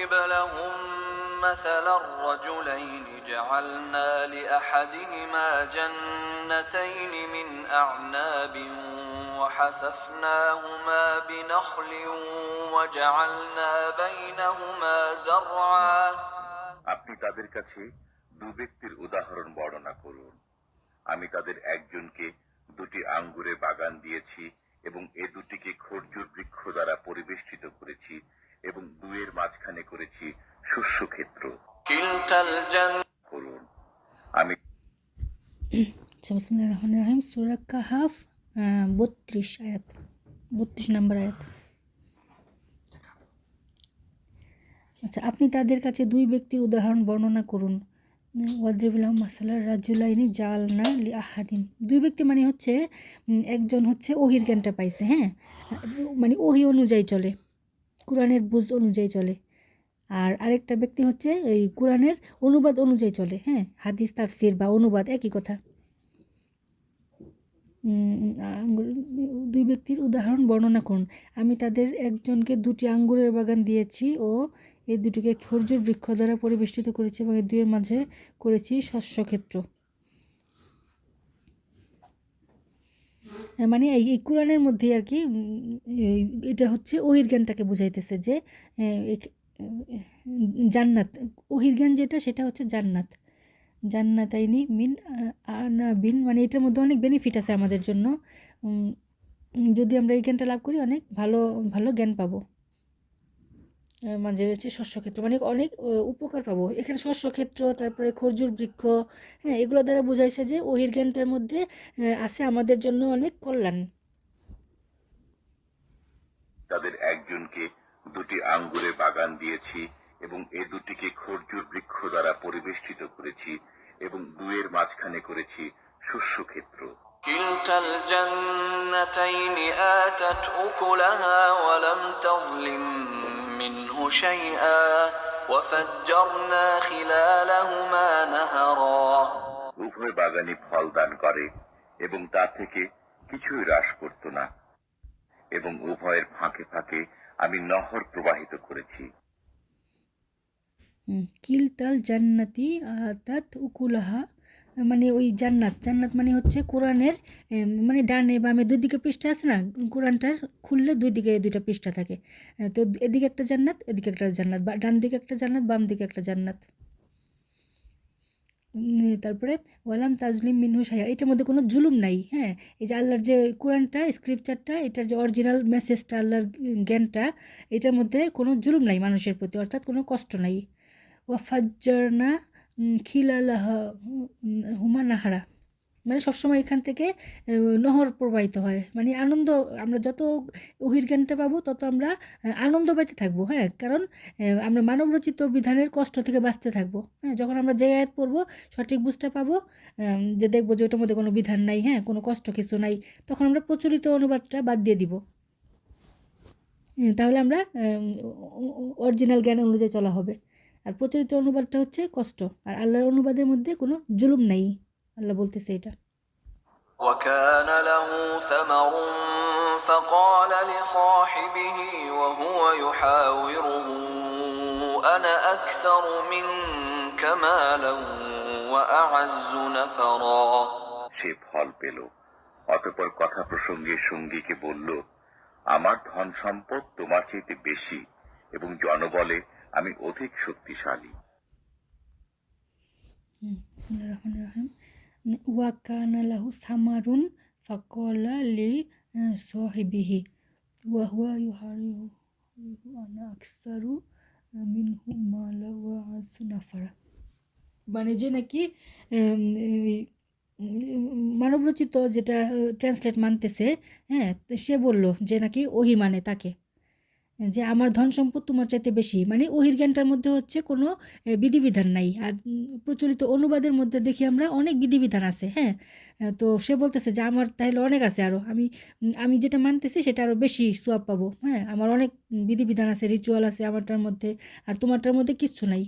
واضرب لهم مثلا الرجلين جعلنا لأحدهما جنتين من أعناب وحففناهما بنخل وجعلنا بينهما زرعا। আপনি তাদের কাছে দু ব্যক্তির উদাহরণ বর্ণনা করুন। আমি তাদের একজনকে দুটি আঙ্গুরের বাগান দিয়েছি এবং এ দুটিকে খরজুর বৃক্ষ দ্বারা পরিবেষ্টিত করেছি এবং দুয়ের মাঝখানে করেছি শস্যক্ষেত্র। করুন আমি। বিসমিল্লাহির রহমানির রহিম। সূরা কাহাফ 32 আয়াত, 32 নম্বর আয়াত। আচ্ছা, আপনি তাদের কাছে দুই ব্যক্তির উদাহরণ বর্ণনা করুন। ওয়াদরিব লাহুম মাসালার রাজুলাইনি জাআলনা লিআহাদিন। দুই ব্যক্তি মানে হচ্ছে একজন হচ্ছে ওহির জ্ঞানটা পাইছে, হ্যাঁ, মানে ওহি অনুযায়ী চলে, কোরআনের বুঝ অনুযায়ী চলে। আর আরেকটা ব্যক্তি হচ্ছে এই কোরআনের অনুবাদ অনুযায়ী চলে, হ্যাঁ, হাদিস তাফসির বা অনুবাদ একই কথা। দুই ব্যক্তির উদাহরণ বর্ণনা করুন। আমি তাদের একজনকে দুটি আঙ্গুরের বাগান দিয়েছি ও এই দুটিকে খরজুর বৃক্ষ দ্বারা পরিবেষ্টিত করেছি এবং এই দুইয়ের মাঝে করেছি শস্যক্ষেত্র। মানে এই কোরআনের মধ্যে আর কি এটা হচ্ছে ওহির জ্ঞানটাকে বুঝাইতেছে যে জান্নাত, ওহির জ্ঞান যেটা সেটা হচ্ছে জান্নাত। জান্নাতাইনি মিন আনাবিন, মানে এটার মধ্যে অনেক বেনিফিট আছে আমাদের জন্য। যদি আমরা এই জ্ঞানটা লাভ করি অনেক ভালো ভালো জ্ঞান পাবো। মাঝে রয়েছে শস্যক্ষেত্র, মানে অনেক উপকার পাবো এখানে। শস্যক্ষেত্র, তারপরে খরজুর বৃক্ষ, হ্যাঁ, এগুলো দ্বারা বোঝাইছে যে ওহির জ্ঞানটার মধ্যে আছে আমাদের জন্য অনেক কল্যাণ। তাদের একজনকে দুটি আঙ্গুরের বাগান দিয়েছি এবং এ দুটিকে খরজুর বৃক্ষ দ্বারা পরিবেষ্টিত করেছি এবং দুয়ের মাঝখানে করেছি শস্যক্ষেত্র। كلتا الجنتين آتت أكلها ولم تظلم منه شيئا وفجرنا خلالهما نهرا। উভয় বাগানই ফল দান করে এবং তা থেকে কিছুই হ্রাস করত না এবং উভয়ের ফাঁকে ফাঁকে আমি নহর প্রবাহিত করেছি। কিলতাল জান্নাতি আতাত উকুলাহা, মানে ওই জান্নাত, জান্নাত মানে হচ্ছে কোরআনের মানে ডানে বামে দুই দিকে পৃষ্ঠা আছে না, কোরআনটার খুললে দুই দিকে দুইটা পৃষ্ঠা থাকে, তো এদিকে একটা জান্নাত এদিকে একটা জান্নাত, বা ডান দিকে একটা জান্নাত বাম দিকে একটা জান্নাত। তারপরে ওয়ালাম তাজলিম মিনহু শাইআ, এটার মধ্যে কোনো জুলুম নাই, হ্যাঁ। এই যে আল্লাহর যে কোরআনটা, স্ক্রিপচারটা, এটার যে অরিজিনাল মেসেজটা, আল্লাহর জ্ঞানটা, এটার মধ্যে কোনো জুলুম নাই মানুষের প্রতি, অর্থাৎ কোনো কষ্ট নাই। ওয়াফাজ্জারনা খিলালাহা হুমা নাহারা, মানে সবসময় এখান থেকে নহর প্রবাহিত হয়, মানে আনন্দ, আমরা যত ওহির জ্ঞানটা পাবো তত আমরা আনন্দ পাইতে থাকবো, হ্যাঁ। কারণ আমরা মানবরচিত বিধানের কষ্ট থেকে বাঁচতে থাকবো, হ্যাঁ। যখন আমরা যে আয়াত পড়বো সঠিক বুঝতে পাবো, যে দেখবো যে ওটার মধ্যে কোনো বিধান নাই, হ্যাঁ, কোনো কষ্ট কিছু নাই, তখন আমরা প্রচলিত অনুবাদটা বাদ দিয়ে দিব। তাহলে আমরা অরিজিনাল জ্ঞান অনুযায়ী চলা হবে। আর প্রচলিত অনুবাদটা হচ্ছে কষ্ট, আর আল্লাহর অনুবাদের মধ্যে কোনো জুলুম নাই, আল্লাহ বলতেছে এটা। وكان له ثمر فقال لصاحبه وهو يحاوره أنا أكثر منك مالا وأعز نفرا। সে ফল পেল, অতঃপর কথা প্রসঙ্গে সঙ্গীকে বলল, আমার ধন সম্পদ তোমার চাইতে বেশি এবং জনবলে আমি অধিক শক্তিশালী। ওয়াকানা লাহু সামারুন ফাকালা লি সাহিবিহি ওয়া হুয়া ইউহারিহু আনা আকসারু মিনহু মালা ওয়া আযু নাফারা, মানে যে নাকি মানবরচিত যেটা ট্রান্সলেট মানতেছে, হ্যাঁ, সে বলল যে নাকি ওহি মানে তাকে, যে আমার ধন সম্পদ তোমার চাইতে বেশি, মানে ওহির জ্ঞানটার মধ্যে হচ্ছে কোনো বিধিবিধান নাই। আর প্রচলিত অনুবাদের মধ্যে দেখি আমরা অনেক বিধিবিধান আছে, হ্যাঁ। তো সে বলতেছে যে আমার তাহলে অনেক আছে, আরও আমি যেটা মানতেছি সেটা আরও বেশি সোয়াব পাবো, হ্যাঁ। আমার অনেক বিধিবিধান আছে, রিচুয়াল আছে আমারটার মধ্যে, আর তোমারটার মধ্যে কিচ্ছু নাই,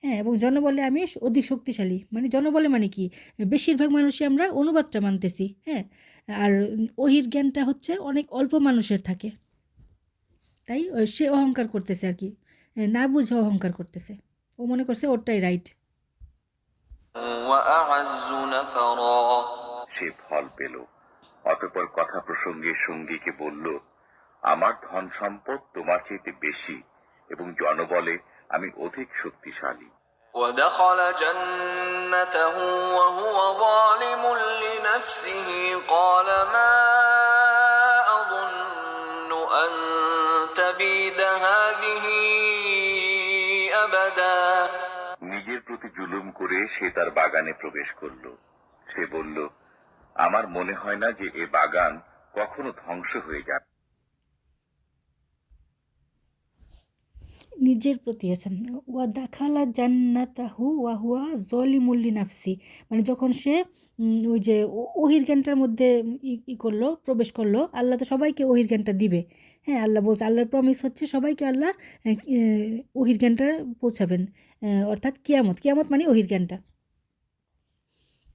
হ্যাঁ। এবং জনবলে আমি অধিক শক্তিশালী, মানে জনবলে মানে কি, বেশিরভাগ মানুষই আমরা অনুবাদটা মানতেছি, হ্যাঁ। আর ওহির জ্ঞানটা হচ্ছে অনেক অল্প মানুষের থাকে, তাই সে অহংকার করতেছে আর কি, না বুঝে অহংকার করতেছে, ও মনে করছে ওরটাই রাইট। وأعز نفرا সে ফল পেল। অতঃপর কথা প্রসঙ্গে সঙ্গীকে বলল, আমার ধন সম্পদ তোমার চাইতে বেশি এবং জনবলে আমি অধিক শক্তিশালী। ودخل جنته وهو ظالم لنفسه قال ما أظن أن تبيد هذه أبدا নিজের প্রতি জুলুম করে সে তার বাগানে প্রবেশ করল। সে বলল, আমার মনে হয় না যে এ বাগান কখনো ধ্বংস হয়ে যাবে। নিজের প্রতি আছে। ওয়া দাখালা জান্নাতাহু ওয়া হুয়া যলিমুল লিনাফসি, মানে যখন সে ওই যে ওহির জ্ঞানটার মধ্যে করলো, প্রবেশ করলো। আল্লাহ তো সবাইকে ওহির জ্ঞানটা দিবে, হ্যাঁ, আল্লাহ বলছে, আল্লাহর প্রমিস হচ্ছে সবাইকে আল্লাহ ওহির জ্ঞানটা পৌঁছাবেন, অর্থাৎ কিয়ামত মানে ওহির জ্ঞানটা।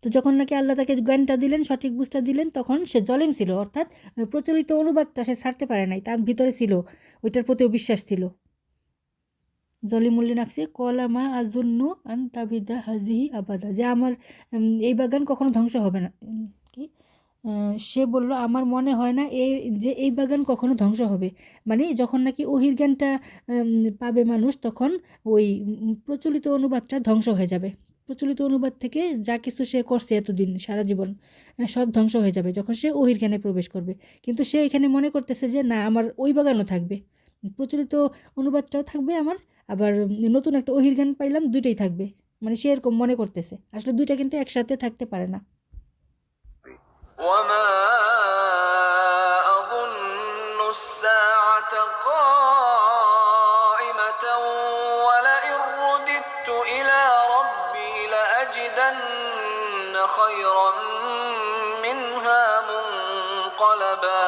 তো যখন নাকি আল্লাহ তাকে জ্ঞানটা দিলেন, সঠিক বুঝটা দিলেন, তখন সে জলিম ছিল, অর্থাৎ প্রচলিত অনুবাদটা সে ছাড়তে পারে নাই, তার ভিতরে ছিল, ওইটার প্রতিও বিশ্বাস ছিল। জলিমুল্লি নাফসি কলামা আজুন্নু আন তাবিদা হাজিহি আবাদা, যে আমার এই বাগান কখনো ধ্বংস হবে না। কি সে বলল, আমার মনে হয় না এই বাগান কখনো ধ্বংস হবে। মানে যখন নাকি ওহির জ্ঞানটা পাবে মানুষ, তখন ওই প্রচলিত অনুবাদটা ধ্বংস হয়ে যাবে। প্রচলিত অনুবাদ থেকে যা কিছু সে করছে এতদিন সারা জীবন, সব ধ্বংস হয়ে যাবে যখন সে ওহির জ্ঞানে প্রবেশ করবে। কিন্তু সে এখানে মনে করতেছে যে না, আমার ওই বাগানও থাকবে, প্রচলিত অনুবাদটাও থাকবে আমার, আবার নতুন একটা ওহির জ্ঞান পাইলাম, দুইটাই থাকবে। মানে সে এরকম মনে করতেছে, আসলে দুইটা কিন্তু একসাথে থাকতে পারে না। وما أظن الساعة قائمة ولئن رددت إلى ربي لأجدن خيرا منها منقلبا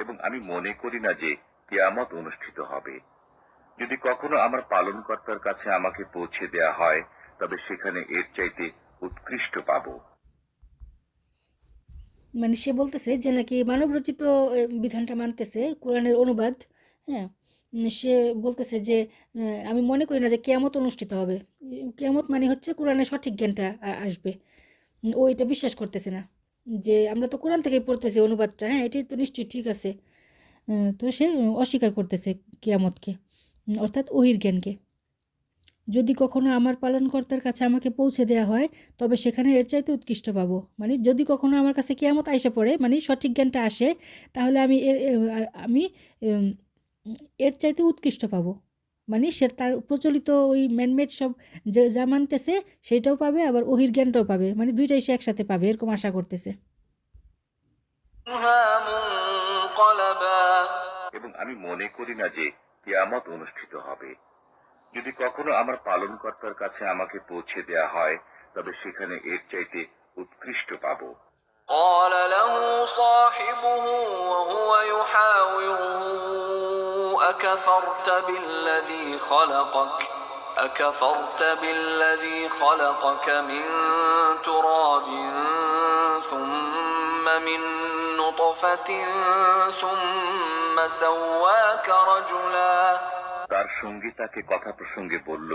এবং আমি মনে করি না যে কিয়ামত অনুষ্ঠিত হবে। যদি কখনো আমার পালনকর্তার কাছে আমাকে পৌঁছে দেয়া হয়, তবে সেখানে এর চাইতে উৎকৃষ্ট পাবো। মানে সে বলতেছে যে নাকি মানবরচিত বিধানটা মানতেছে, কোরআনের অনুবাদ, হ্যাঁ। সে বলতেছে যে আমি মনে করি না যে কেয়ামত অনুষ্ঠিত হবে। কেয়ামত মানে হচ্ছে কোরআনের সঠিক জ্ঞানটা আসবে। ও এটা বিশ্বাস করতেছে না, যে আমরা তো কোরআন থেকেই পড়তেছি অনুবাদটা, হ্যাঁ, এটাই তো নিশ্চয়ই ঠিক আছে। তো সে অস্বীকার করতেছে কিয়ামতকে, অর্থাৎ ওহির জ্ঞানকে। যদি কখনো আমার পালনকর্তার কাছে আমাকে পৌঁছে দেয়া হয়, তবে সেখানে এর চাইতে উৎকৃষ্ট পাবো। মানে যদি কখনো আমার কাছে কিয়ামত আইসা পড়ে, মানে সঠিক জ্ঞানটা আসে, তাহলে আমি এম, এর চাইতে উৎকৃষ্ট পাবো। মানে সে তার প্রচলিত ওই ম্যানমেড সব যে যা মানতেছে সেইটাও পাবে, আবার ওহির জ্ঞানটাও পাবে, মানে দুইটাই সে একসাথে পাবে, এরকম আশা করতেছে। منها منقلبا এবং আমি মনে করি না যে কিয়ামত অনুষ্ঠিত হবে। যদি কখনো আমার পালনকর্তার কাছে আমাকে পৌঁছে দেয়া হয়, তবে সেখানে এর চাইতে উৎকৃষ্ট পাবো। قال له صاحبه وهو يحاوره أكفرت بالذي خلقك من تراب ثم من نطفة ثم سواك رجلا তার সঙ্গী তাকে কথা প্রসঙ্গে বলল,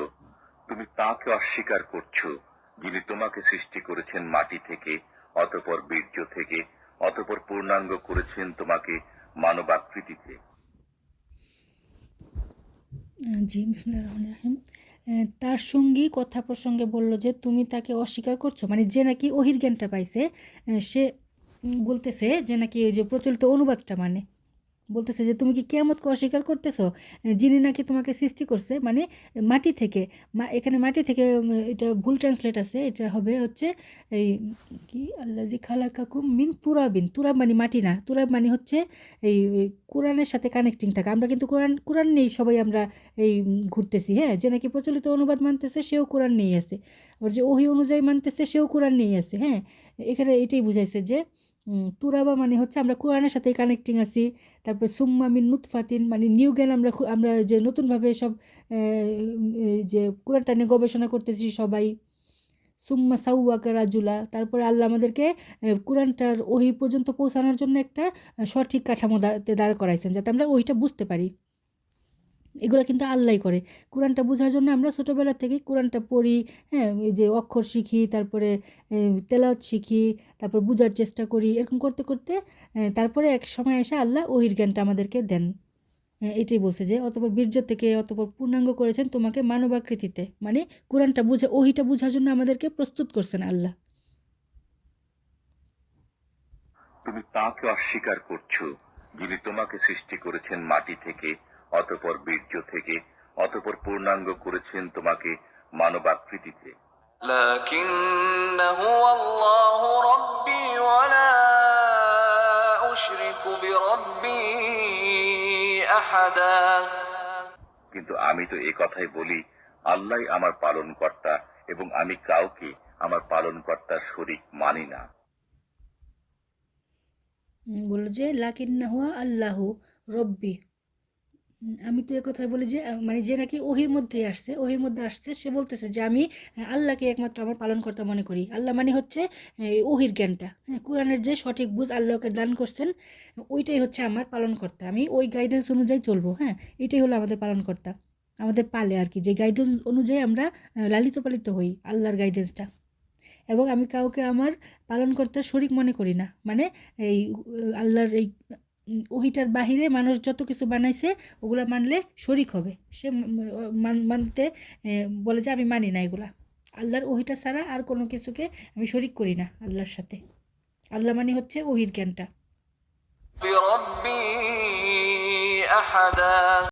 তুমি তাকে অস্বীকার করছো যিনি তোমাকে সৃষ্টি করেছেন মাটি থেকে, অতঃপর বীর্য থেকে, অতঃপর পূর্ণাঙ্গ করেছেন তোমাকে মানবাকৃতিতে। জি, বিসমিল্লাহির রহমানির রহিম। তার সঙ্গী কথা প্রসঙ্গে বলল যে তুমি তাকে অস্বীকার করছো, মানে যে নাকি ওহির জ্ঞানটা পাইছে, সে বলতেছে যে নাকি ওই যে প্রচলিত অনুবাদটা মানে বলতেছে যে তুমি কি কিয়ামতকে অস্বীকার করতেছো, যিনি নাকি তোমাকে সৃষ্টি করছে, মানে মাটি থেকে। এখানে মাটি থেকে এটা ভুল ট্রান্সলেট আছে, এটা হবে হচ্ছে এই কি আল্লাজি খালাকাকুম মিন তুরাবিন। তুরাব মানে মাটি না, তুরাব মানে হচ্ছে এই কোরআনের সাথে কানেক্টিং থাকা। আমরা কিন্তু কোরআন নেই সবাই, আমরা এই ঘুরতেছি, হ্যাঁ, যে নাকি প্রচলিত অনুবাদ মানতেছে সেও কোরআন নেই আছে, আবার যে ওহি অনুযায়ী মানতেছে সেও কোরআন নেই আছে, হ্যাঁ। এখানে এটাই বুঝাইছে যে তুরাবা মানে হচ্ছে আমরা কোরআনের সাথে কানেক্টিং আছি। তারপর সুম্মা মিন নুতফাতিন মানে নিউ জ্ঞান, আমরা যে নতুনভাবে সব যে কোরআনটা নিয়ে গবেষণা করতেছি সবাই। সুম্মা সাউওয়াকা রাজুলা, তারপরে আল্লাহ আমাদেরকে কোরআনটার ওহি পর্যন্ত পৌঁছানোর জন্য একটা সঠিক কাঠামো দাঁড় করাইছেন, যাতে আমরা ওইটা বুঝতে পারি। এগুলো কিন্তু আল্লাহই করে। কোরআনটা বোঝার জন্য আমরা ছোটোবেলা থেকেই কোরআনটা পড়ি, হ্যাঁ, এই যে অক্ষর শিখি, তারপরে তেলাওয়াত শিখি, তারপর বোঝার চেষ্টা করি, এরকম করতে করতে তারপরে এক সময় এসে আল্লাহ ওহির জ্ঞানটা আমাদেরকে দেন। এটাই বলছে যে অতঃপর বীর্য থেকে অতঃপর পূর্ণাঙ্গ করেছেন তোমাকে মানবাকৃতিতে, মানে কোরআনটা বুঝে ওহিটা বোঝার জন্য আমাদেরকে প্রস্তুত করছেন আল্লাহ। তুমি তাকে অস্বীকার করছো যিনি তোমাকে সৃষ্টি করেছেন মাটি থেকে, অতঃপর বীর্য থেকে, অতঃপর পূর্ণাঙ্গ করেছেন তোমাকে মানবাকৃতিতে। لكن هو الله ربي ولا أشرك بربي أحدا। কিন্তু আমি তো এ কথাই বলি, আল্লাহই আমার পালনকর্তা এবং আমি কাউকে আমার পালনকর্তার শরীক মানি না। বললো যে লাকিন্না হুয়া আল্লাহ রব্বি। আমি তো এ কথাই বলি যে মানে যে নাকি ওহির মধ্যেই আসছে, ওহির মধ্যে আসছে, সে বলতেছে যে আমি আল্লাহকে একমাত্র আমার পালনকর্তা মনে করি। আল্লাহ মানে হচ্ছে ওহির জ্ঞানটা, হ্যাঁ, কোরআনের যে সঠিক বুঝ আল্লাহকে দান করছেন, ওইটাই হচ্ছে আমার পালনকর্তা। আমি ওই গাইডেন্স অনুযায়ী চলবো, হ্যাঁ, এটাই হলো আমাদের পালনকর্তা, আমাদের পালে আর কি, যে গাইডেন্স অনুযায়ী আমরা লালিত পালিত হই, আল্লাহর গাইডেন্সটা। এবং আমি কাউকে আমার পালনকর্তার শরীক মনে করি না, মানে এই আল্লাহর এই ওহিটার বাহিরে মানুষ যত কিছু বানাইছে ওগুলা মানলে শরীক হবে, সে মানতে বলে যে আমি মানি না এগুলা, আল্লাহর ওহিটা ছাড়া আর কোনো কিছুকে আমি শরীক করি না আল্লাহর সাথে। আল্লাহ মানে হচ্ছে ওহির জ্ঞানটা। بربي أحدا।